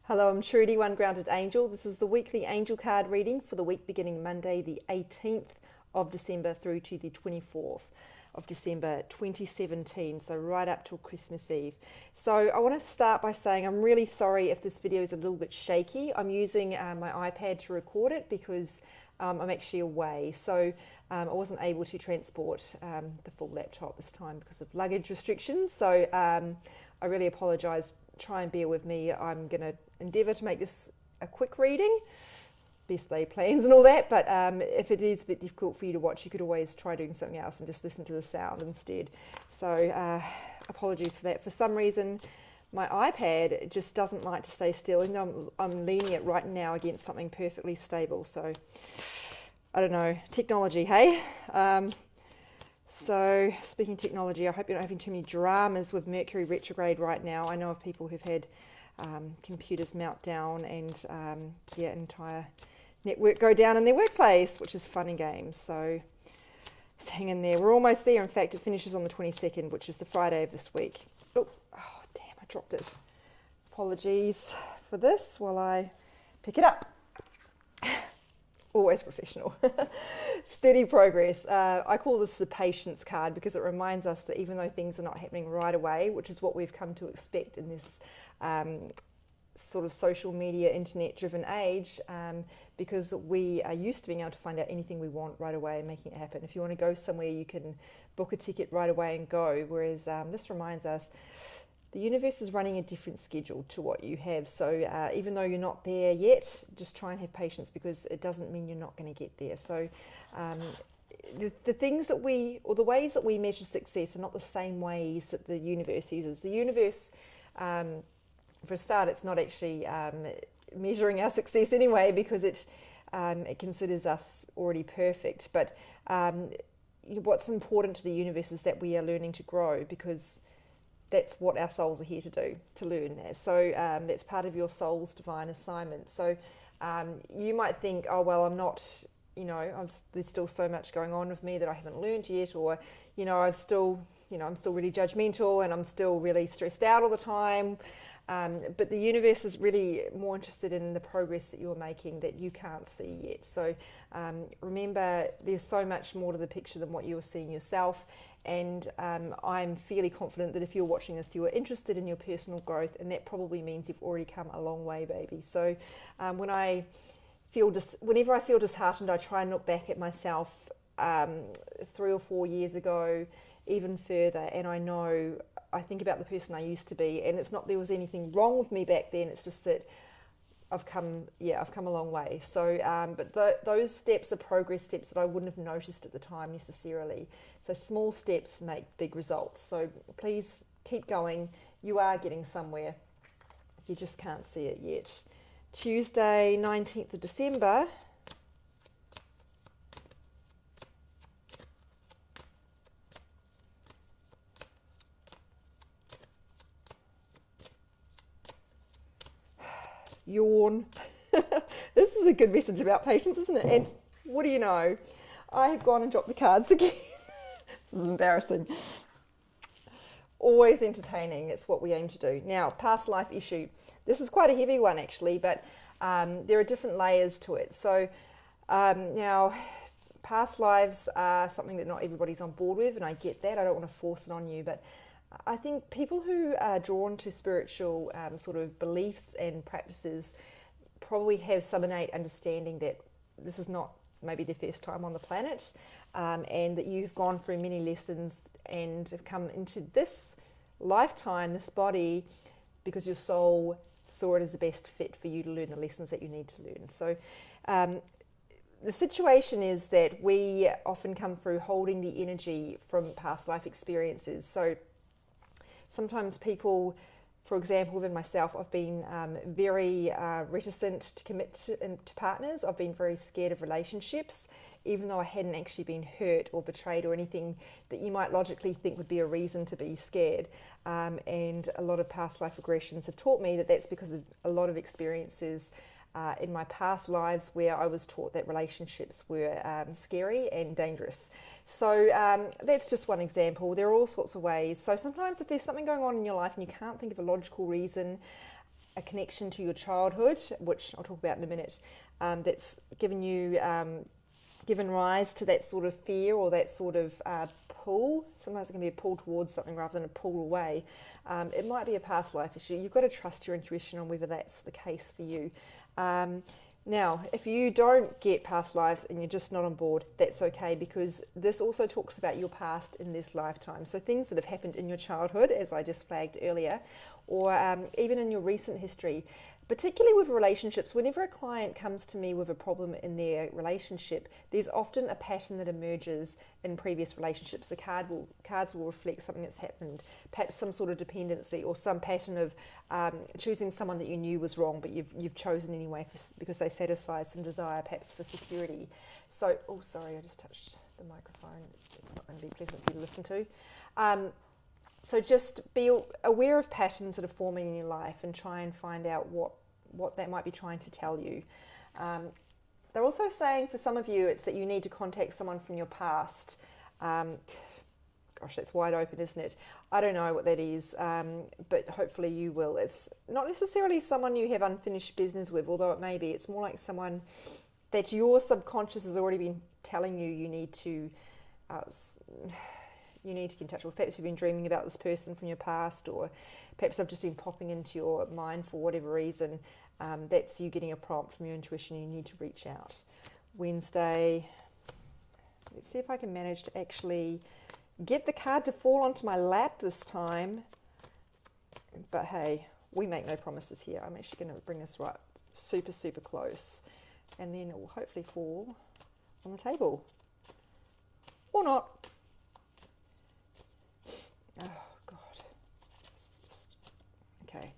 Hello, I'm Trudy, One Grounded Angel. This is the weekly angel card reading for the week beginning Monday, the 18th of December through to the 24th of December 2017, so right up till Christmas Eve. So I want to start by saying I'm really sorry if this video is a little bit shaky. I'm using my iPad to record it because I'm actually away, so I wasn't able to transport the full laptop this time because of luggage restrictions. So I really apologise. Try and bear with me. I'm going to endeavour to make this a quick reading, best laid plans and all that, but if it is a bit difficult for you to watch, you could always try doing something else and just listen to the sound instead. So apologies for that. For some reason, my iPad just doesn't like to stay still, and I'm leaning it right now against something perfectly stable. So I don't know, technology, hey? So speaking of technology, I hope you're not having too many dramas with Mercury retrograde right now. I know of people who've had computers melt down and entire network go down in their workplace, which is fun and games. So just hang in there. We're almost there. In fact, it finishes on the 22nd, which is the Friday of this week. Oh damn, I dropped it. Apologies for this while I pick it up. Always professional. Steady progress. I call this the patience card because it reminds us that even though things are not happening right away, which is what we've come to expect in this sort of social media, internet-driven age, because we are used to being able to find out anything we want right away and making it happen. If you want to go somewhere, you can book a ticket right away and go, whereas this reminds us the universe is running a different schedule to what you have. So even though you're not there yet, just try and have patience because it doesn't mean you're not going to get there. So the things that the ways that we measure success are not the same ways that the universe uses. The universe, for a start, it's not actually measuring our success anyway because it considers us already perfect. But what's important to the universe is that we are learning to grow because that's what our souls are here to do, to learn. So that's part of your soul's divine assignment. So you might think, oh, well, I'm not, there's still so much going on with me that I haven't learned yet, or, I'm still really judgmental and I'm still really stressed out all the time. But the universe is really more interested in the progress that you're making that you can't see yet. So remember, there's so much more to the picture than what you're seeing yourself. And I'm fairly confident that if you're watching this, you are interested in your personal growth, and that probably means you've already come a long way, baby. So whenever I feel disheartened, I try and look back at myself 3 or 4 years ago, even further, and I think about the person I used to be, and it's not there was anything wrong with me back then. It's just that I've come a long way. So, but those steps are progress steps that I wouldn't have noticed at the time necessarily. So small steps make big results. So please keep going. You are getting somewhere. You just can't see it yet. Tuesday, 19th of December. Yawn. This is a good message about patience, isn't it? And what do you know? I have gone and dropped the cards again. This is embarrassing. Always entertaining. That's what we aim to do. Now, past life issue. This is quite a heavy one actually, but there are different layers to it. So now, past lives are something that not everybody's on board with, and I get that. I don't want to force it on you, but I think people who are drawn to spiritual sort of beliefs and practices probably have some innate understanding that this is not maybe their first time on the planet, and that you've gone through many lessons and have come into this lifetime, this body, because your soul saw it as the best fit for you to learn the lessons that you need to learn. So the situation is that we often come through holding the energy from past life experiences. So sometimes people, for example, even myself, I've been very reticent to commit to partners. I've been very scared of relationships, even though I hadn't actually been hurt or betrayed or anything that you might logically think would be a reason to be scared. And a lot of past life regressions have taught me that that's because of a lot of experiences in my past lives where I was taught that relationships were scary and dangerous. So that's just one example. There are all sorts of ways. So sometimes if there's something going on in your life and you can't think of a logical reason, a connection to your childhood, which I'll talk about in a minute, that's given rise to that sort of fear or that sort of pull. Sometimes it can be a pull towards something rather than a pull away. It might be a past life issue. You've got to trust your intuition on whether that's the case for you. Now, if you don't get past lives and you're just not on board, that's okay, because this also talks about your past in this lifetime. So things that have happened in your childhood, as I just flagged earlier, or even in your recent history. Particularly with relationships, whenever a client comes to me with a problem in their relationship, there's often a pattern that emerges in previous relationships. The cards will reflect something that's happened, perhaps some sort of dependency or some pattern of choosing someone that you knew was wrong, but you've chosen anyway because they satisfy some desire, perhaps for security. So, oh, sorry, I just touched the microphone. It's not going to be pleasant for you to listen to. So just be aware of patterns that are forming in your life and try and find out what that might be trying to tell you. They're also saying for some of you, it's that you need to contact someone from your past. Gosh, that's wide open, isn't it? I don't know what that is, but hopefully you will. It's not necessarily someone you have unfinished business with, although it may be. It's more like someone that your subconscious has already been telling you need to get in touch with. Perhaps you've been dreaming about this person from your past, or perhaps I've just been popping into your mind for whatever reason. That's you getting a prompt from your intuition. You need to reach out. Wednesday. Let's see if I can manage to actually get the card to fall onto my lap this time. But hey, we make no promises here. I'm actually going to bring this right super, super close. And then it will hopefully fall on the table. Or not. Oh, God. This is just... Okay.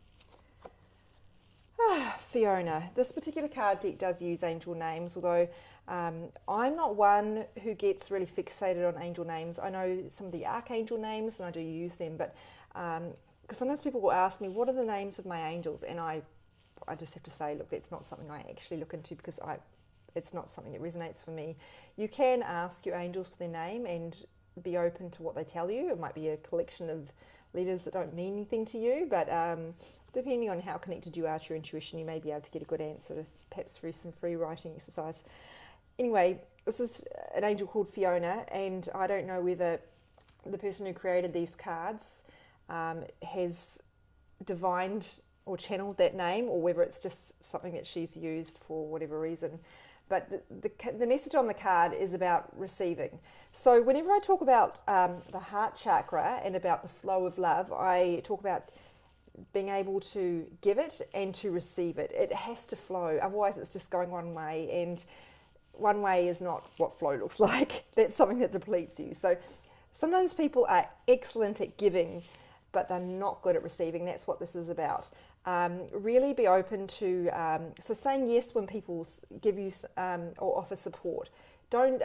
Fiona. This particular card deck does use angel names, although I'm not one who gets really fixated on angel names. I know some of the archangel names, and I do use them, but because sometimes people will ask me, what are the names of my angels? And I just have to say, look, that's not something I actually look into, because it's not something that resonates for me. You can ask your angels for their name and be open to what they tell you. It might be a collection of letters that don't mean anything to you, but depending on how connected you are to your intuition, you may be able to get a good answer, perhaps through some free writing exercise. Anyway, this is an angel called Fiona, and I don't know whether the person who created these cards has divined or channeled that name, or whether it's just something that she's used for whatever reason. But the message on the card is about receiving. So whenever I talk about the heart chakra and about the flow of love, I talk about being able to give it and to receive it. It has to flow, otherwise it's just going one way, and one way is not what flow looks like. That's something that depletes you. So sometimes people are excellent at giving, but they're not good at receiving. That's what this is about. Really be open to, so saying yes when people give you or offer support. Don't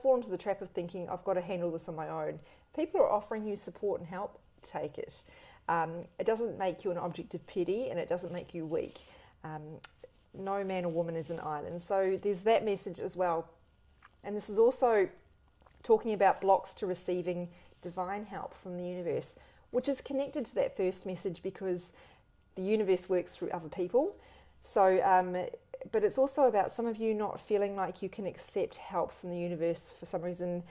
fall into the trap of thinking, I've got to handle this on my own. People are offering you support and help, take it. It doesn't make you an object of pity, and it doesn't make you weak. No man or woman is an island. So there's that message as well. And this is also talking about blocks to receiving divine help from the universe, which is connected to that first message, because the universe works through other people. So, but it's also about some of you not feeling like you can accept help from the universe for some reason,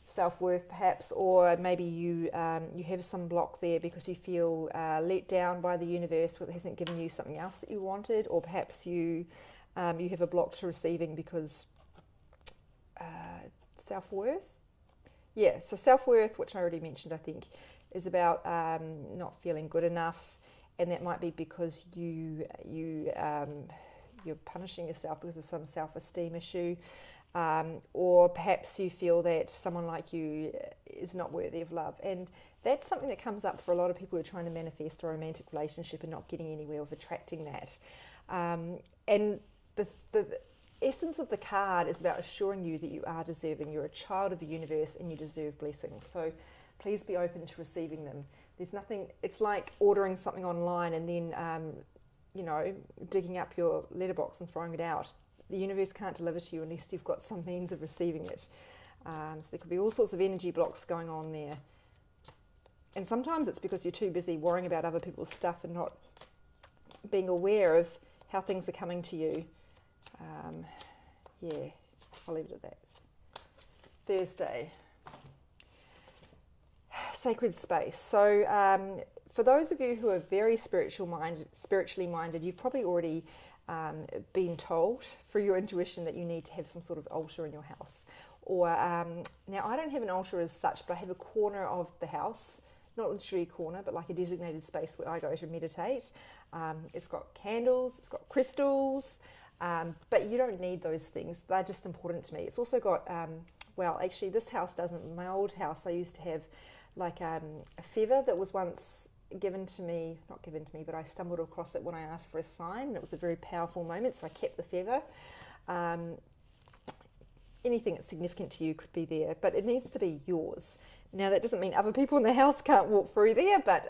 self-worth perhaps, or maybe you have some block there because you feel let down by the universe, where it hasn't given you something else that you wanted, or perhaps you have a block to receiving because self-worth. Yeah, so self-worth, which I already mentioned, I think, is about not feeling good enough. And that might be because you're punishing yourself because of some self-esteem issue, or perhaps you feel that someone like you is not worthy of love. And that's something that comes up for a lot of people who are trying to manifest a romantic relationship and not getting anywhere with attracting that. And the essence of the card is about assuring you that you are deserving. You're a child of the universe and you deserve blessings. So please be open to receiving them. There's nothing, it's like ordering something online and then, digging up your letterbox and throwing it out. The universe can't deliver to you unless you've got some means of receiving it. So there could be all sorts of energy blocks going on there. And sometimes it's because you're too busy worrying about other people's stuff and not being aware of how things are coming to you. Yeah, I'll leave it at that. Thursday, sacred space. So for those of you who are very spiritually minded, you've probably already been told through your intuition that you need to have some sort of altar in your house. Or now I don't have an altar as such, but I have a corner of the house, not literally a corner, but like a designated space where I go to meditate. It's got candles, it's got crystals, but you don't need those things. They're just important to me. It's also got, well, actually this house doesn't. My old house, I used to have like a feather that was once given to me, not given to me, but I stumbled across it when I asked for a sign. And it was a very powerful moment, so I kept the feather. Anything that's significant to you could be there, but it needs to be yours. Now that doesn't mean other people in the house can't walk through there, but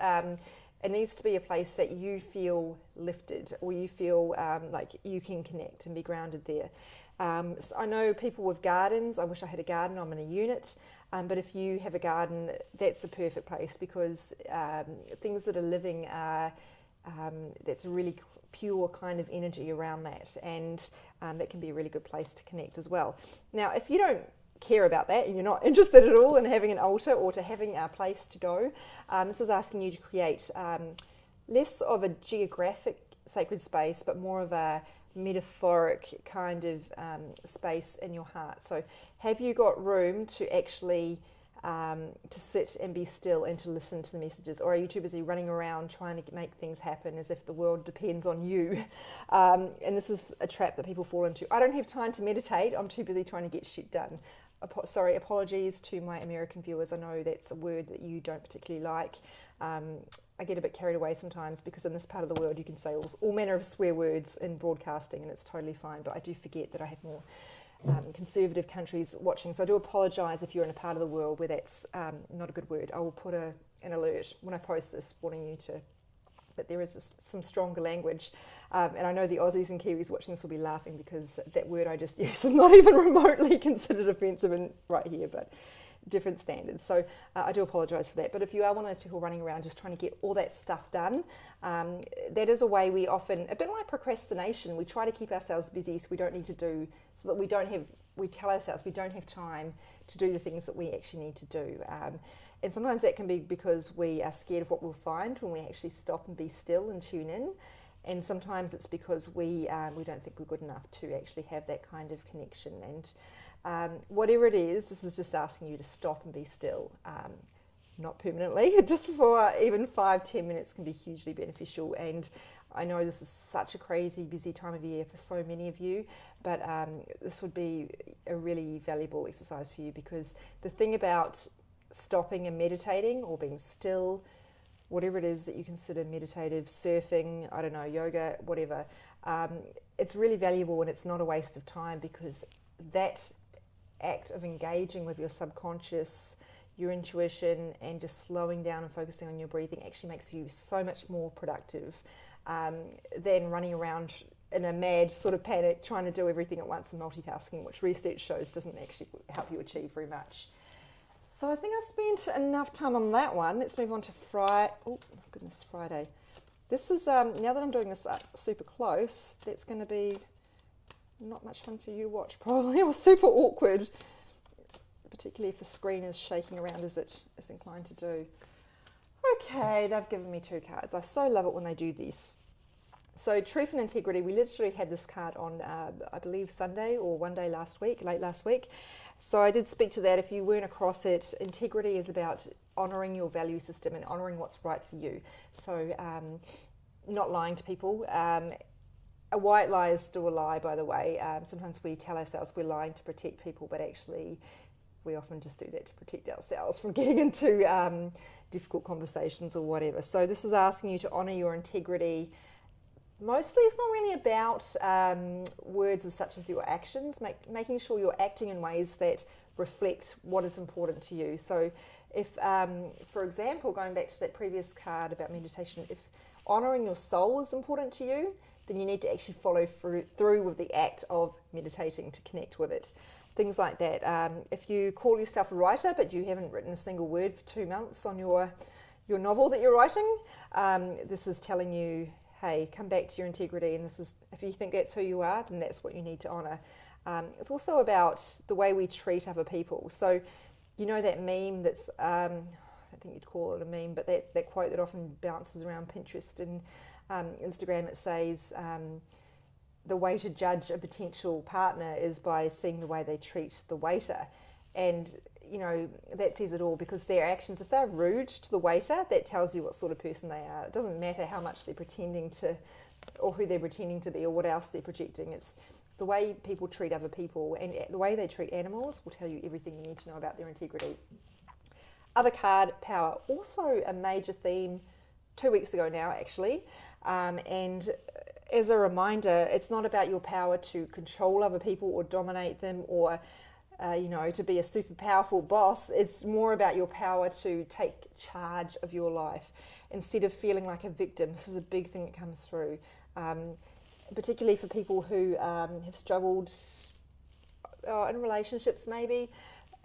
it needs to be a place that you feel lifted, or you feel like you can connect and be grounded there. So I know people with gardens. I wish I had a garden. I'm in a unit. But if you have a garden, that's a perfect place, because things that are living are, that's a really pure kind of energy around that, and that can be a really good place to connect as well. Now, if you don't care about that and you're not interested at all in having an altar or to having a place to go, this is asking you to create less of a geographic sacred space, but more of a metaphoric kind of space in your heart. So have you got room to actually to sit and be still and to listen to the messages, or are you too busy running around trying to make things happen as if the world depends on you? And this is a trap that people fall into. I don't have time to meditate, I'm too busy trying to get shit done. Sorry, apologies to my American viewers. I know that's a word that you don't particularly like. I get a bit carried away sometimes, because in this part of the world you can say all manner of swear words in broadcasting, and it's totally fine, but I do forget that I have more conservative countries watching, so I do apologise if you're in a part of the world where that's not a good word. I will put an alert when I post this warning you that there is some stronger language, and I know the Aussies and Kiwis watching this will be laughing, because that word I just used is not even remotely considered offensive right here, but different standards. So I do apologise for that. But if you are one of those people running around just trying to get all that stuff done, that is a way we often, a bit like procrastination, we try to keep ourselves busy so we don't need to do, so that we tell ourselves we don't have time to do the things that we actually need to do. And sometimes that can be because we are scared of what we'll find when we actually stop and be still and tune in. And sometimes it's because we don't think we're good enough to actually have that kind of connection. And whatever it is, this is just asking you to stop and be still. Not permanently, just for even 5-10 minutes can be hugely beneficial. And I know this is such a crazy busy time of year for so many of you, but this would be a really valuable exercise for you, because the thing about stopping and meditating, or being still, whatever it is that you consider meditative, surfing, I don't know, yoga, whatever, it's really valuable, and it's not a waste of time, because that act of engaging with your subconscious, your intuition, and just slowing down and focusing on your breathing actually makes you so much more productive than running around in a mad sort of panic trying to do everything at once and multitasking, which research shows doesn't actually help you achieve very much. So I think I spent enough time on that one. Let's move on to Friday. This is, now that I'm doing this super close, that's going to be not much fun for you to watch probably. It was super awkward, particularly if the screen is shaking around as it is inclined to do. Okay, they've given me 2 cards. I so love it when they do this. So truth and integrity, we literally had this card on, I believe, Sunday or one day late last week. So I did speak to that. If you weren't across it, integrity is about honouring your value system and honouring what's right for you. So not lying to people. A white lie is still a lie, by the way. Sometimes we tell ourselves we're lying to protect people, but actually we often just do that to protect ourselves from getting into difficult conversations or whatever. So this is asking you to honour your integrity. Mostly it's not really about words as such as your actions, making sure you're acting in ways that reflect what is important to you. So if, for example, going back to that previous card about meditation, if honouring your soul is important to you, then you need to actually follow through with the act of meditating to connect with it. Things like that. If you call yourself a writer but you haven't written a single word for 2 months on your novel that you're writing, this is telling you, hey, come back to your integrity, and this is, if you think that's who you are, then that's what you need to honour. It's also about the way we treat other people. So, you know that meme that's, I don't think you'd call it a meme, but that quote that often bounces around Pinterest and Instagram, it says, the way to judge a potential partner is by seeing the way they treat the waiter. And, you know, that says it all, because their actions, if they're rude to the waiter, that tells you what sort of person they are. It doesn't matter how much they're pretending to, or who they're pretending to be, or what else they're projecting. It's the way people treat other people, and the way they treat animals will tell you everything you need to know about their integrity. Other card, power, also a major theme 2 weeks ago now, actually. And as a reminder, it's not about your power to control other people or dominate them, or to be a super powerful boss. It's more about your power to take charge of your life instead of feeling like a victim. This is a big thing that comes through, particularly for people who have struggled in relationships maybe.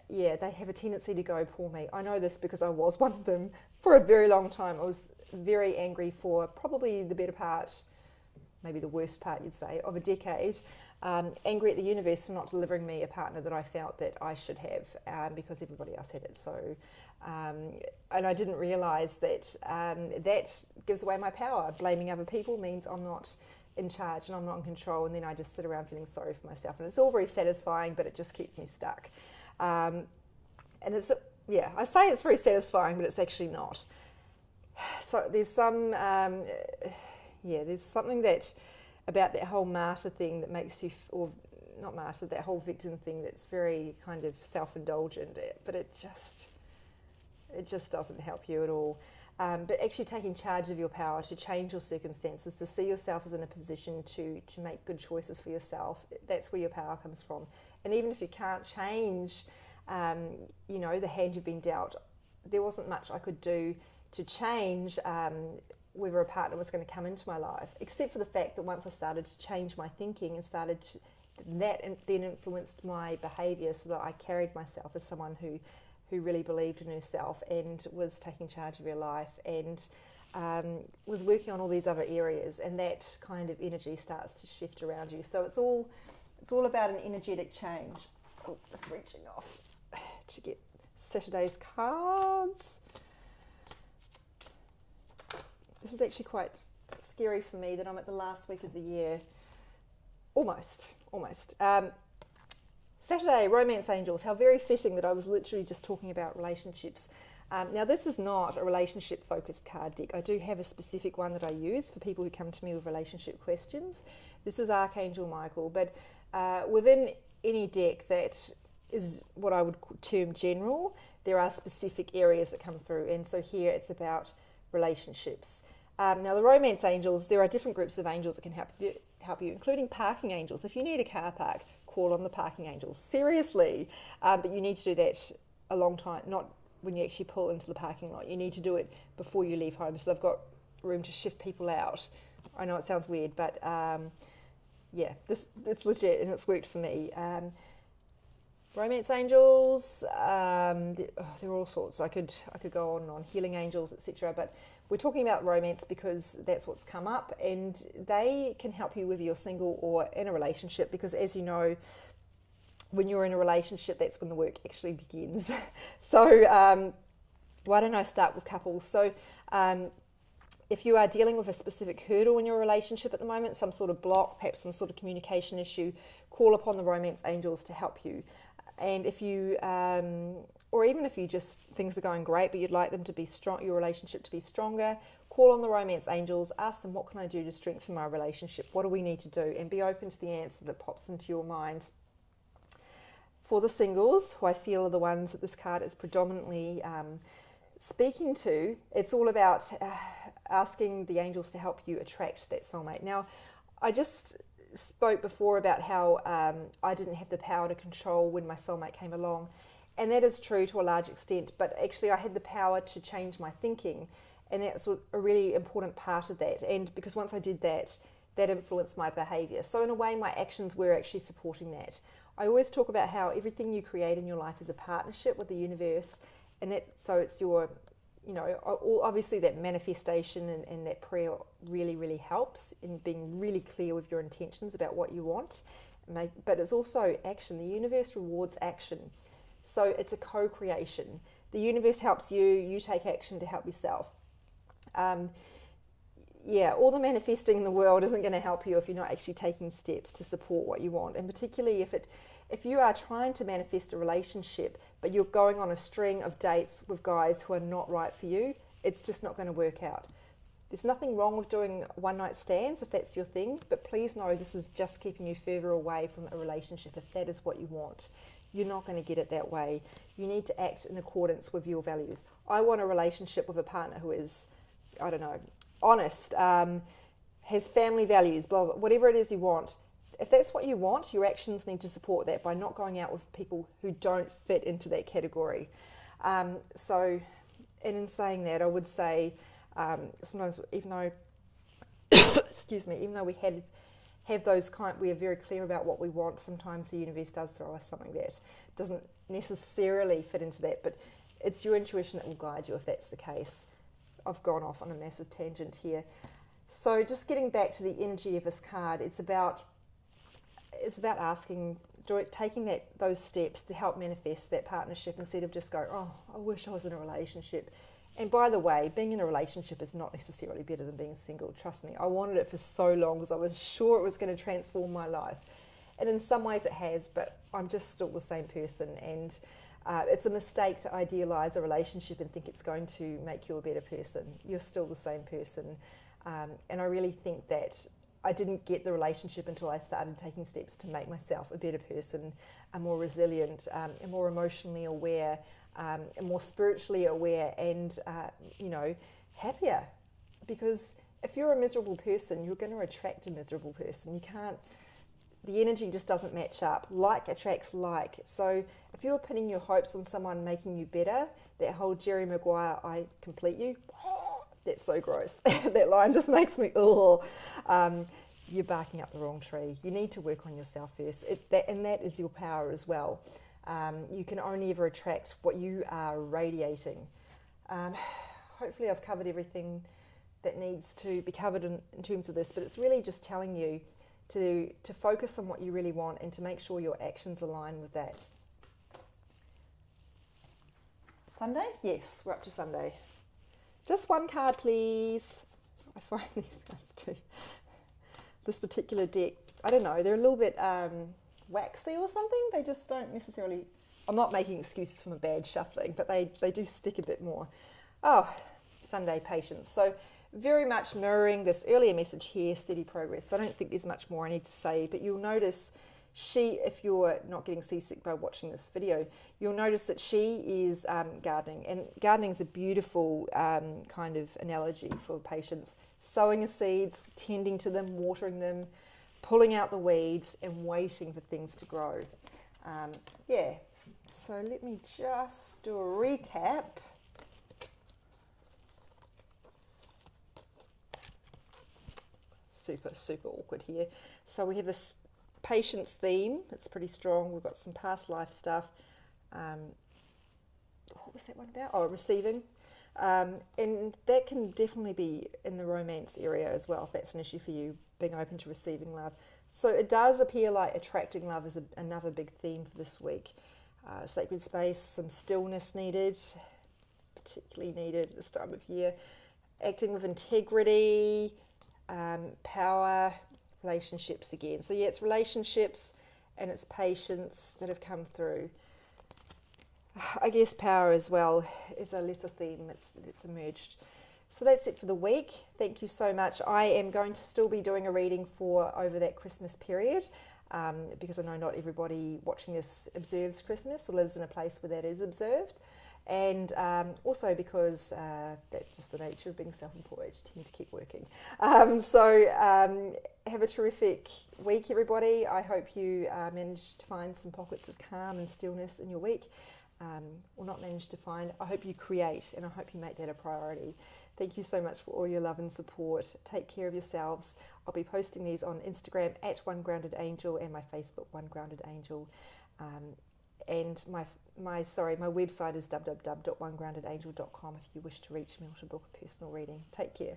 Yeah, they have a tendency to go, poor me. I know this because I was one of them for a very long time. I was very angry for probably the better part, maybe the worst part you'd say, of a decade. Angry at the universe for not delivering me a partner that I felt that I should have, because everybody else had it. So, and I didn't realise that that gives away my power. Blaming other people means I'm not in charge and I'm not in control, and then I just sit around feeling sorry for myself. And it's all very satisfying, but it just keeps me stuck. And it's, I say it's very satisfying, but it's actually not. So there's there's something that about that whole martyr thing that makes you, or not martyr, that whole victim thing that's very kind of self-indulgent, but it just doesn't help you at all. But actually taking charge of your power to change your circumstances, to see yourself as in a position to make good choices for yourself, that's where your power comes from. And even if you can't change, the hand you've been dealt, there wasn't much I could do to change whether a partner was going to come into my life, except for the fact that once I started to change my thinking and that then influenced my behaviour, so that I carried myself as someone who really believed in herself and was taking charge of her life and was working on all these other areas, and that kind of energy starts to shift around you. So it's all about an energetic change. Oh, just reaching off to get Saturday's cards. This is actually quite scary for me that I'm at the last week of the year. Almost. Saturday, Romance Angels. How very fitting that I was literally just talking about relationships. Now, this is not a relationship-focused card deck. I do have a specific one that I use for people who come to me with relationship questions. This is Archangel Michael, but within any deck that is what I would term general, there are specific areas that come through, and so here it's about relationships. Now, the Romance Angels, there are different groups of angels that can help you, including parking angels. If you need a car park, call on the parking angels. Seriously, but you need to do that a long time, not when you actually pull into the parking lot. You need to do it before you leave home, so they've got room to shift people out. I know it sounds weird, but it's legit and it's worked for me. Romance angels, there are all sorts. I could go on and on. Healing angels, etc. But we're talking about romance because that's what's come up, and they can help you whether you're single or in a relationship, because as you know, when you're in a relationship, that's when the work actually begins. So why don't I start with couples? So if you are dealing with a specific hurdle in your relationship at the moment, some sort of block, perhaps some sort of communication issue, call upon the Romance Angels to help you. And if you, or even if you just, things are going great, but you'd like them to be strong, your relationship to be stronger, call on the Romance Angels, ask them, what can I do to strengthen my relationship? What do we need to do? And be open to the answer that pops into your mind. For the singles, who I feel are the ones that this card is predominantly speaking to, it's all about asking the angels to help you attract that soulmate. Now, I just spoke before about how I didn't have the power to control when my soulmate came along, and that is true to a large extent, but actually I had the power to change my thinking, and that's a really important part of that. And because once I did that, that influenced my behaviour. So in a way, my actions were actually supporting that. I always talk about how everything you create in your life is a partnership with the universe, and so it's your obviously that manifestation and that prayer really, really helps in being really clear with your intentions about what you want. But it's also action. The universe rewards action. So it's a co-creation. The universe helps you, you take action to help yourself. All the manifesting in the world isn't going to help you if you're not actually taking steps to support what you want. And particularly if you are trying to manifest a relationship, but you're going on a string of dates with guys who are not right for you, it's just not going to work out. There's nothing wrong with doing one-night stands if that's your thing, but please know this is just keeping you further away from a relationship if that is what you want. You're not going to get it that way. You need to act in accordance with your values. I want a relationship with a partner who is, honest, has family values, blah, blah, whatever it is you want. If that's what you want, your actions need to support that by not going out with people who don't fit into that category. And in saying that, I would say sometimes even though, even though we have those we are very clear about what we want, sometimes the universe does throw us something that doesn't necessarily fit into that, but it's your intuition that will guide you if that's the case. I've gone off on a massive tangent here. So just getting back to the energy of this card, it's about taking those steps to help manifest that partnership instead of just going, oh, I wish I was in a relationship. And by the way, being in a relationship is not necessarily better than being single. Trust me, I wanted it for so long because I was sure it was going to transform my life. And in some ways it has, but I'm just still the same person. And it's a mistake to idealize a relationship and think it's going to make you a better person. You're still the same person. And I really think that I didn't get the relationship until I started taking steps to make myself a better person, a more resilient, a more emotionally aware, and more spiritually aware, and happier. Because if you're a miserable person, you're going to attract a miserable person. You can't. The energy just doesn't match up. Like attracts like. So if you're pinning your hopes on someone making you better, that whole Jerry Maguire, I complete you, that's so gross. That line just makes me, you're barking up the wrong tree. You need to work on yourself first. And that is your power as well. You can only ever attract what you are radiating. Hopefully I've covered everything that needs to be covered in terms of this, but it's really just telling you to focus on what you really want and to make sure your actions align with that. Sunday? Yes, we're up to Sunday. Just one card, please. I find these guys too. This particular deck, I don't know, they're a little bit waxy or something. They just don't necessarily, I'm not making excuses for my bad shuffling, but they do stick a bit more. Oh, Sunday, patience. So very much mirroring this earlier message here, steady progress. So I don't think there's much more I need to say, but you'll notice if you're not getting seasick by watching this video, you'll notice that she is gardening. And gardening is a beautiful kind of analogy for patience. Sowing the seeds, tending to them, watering them, pulling out the weeds and waiting for things to grow. So let me just do a recap. Super awkward here. So we have this patience theme. It's pretty strong. We've got some past life stuff. What was that one about? Oh, receiving. And that can definitely be in the romance area as well, if that's an issue for you, being open to receiving love. So it does appear like attracting love is another big theme for this week. Sacred space, some stillness needed, particularly needed this time of year. Acting with integrity, power, relationships again. So yeah, it's relationships and it's patience that have come through. I guess power as well is a lesser theme that's emerged. So that's it for the week. Thank you so much. I am going to still be doing a reading for over that Christmas period because I know not everybody watching this observes Christmas or lives in a place where that is observed. And also because that's just the nature of being self-employed, you tend to keep working. Have a terrific week, everybody. I hope you manage to find some pockets of calm and stillness in your week. Or not manage to find. I hope you create, and I hope you make that a priority. Thank you so much for all your love and support. Take care of yourselves. I'll be posting these on Instagram at One Grounded Angel and my Facebook One Grounded Angel. And my website is www.onegroundedangel.com if you wish to reach me or to book a personal reading. Take care.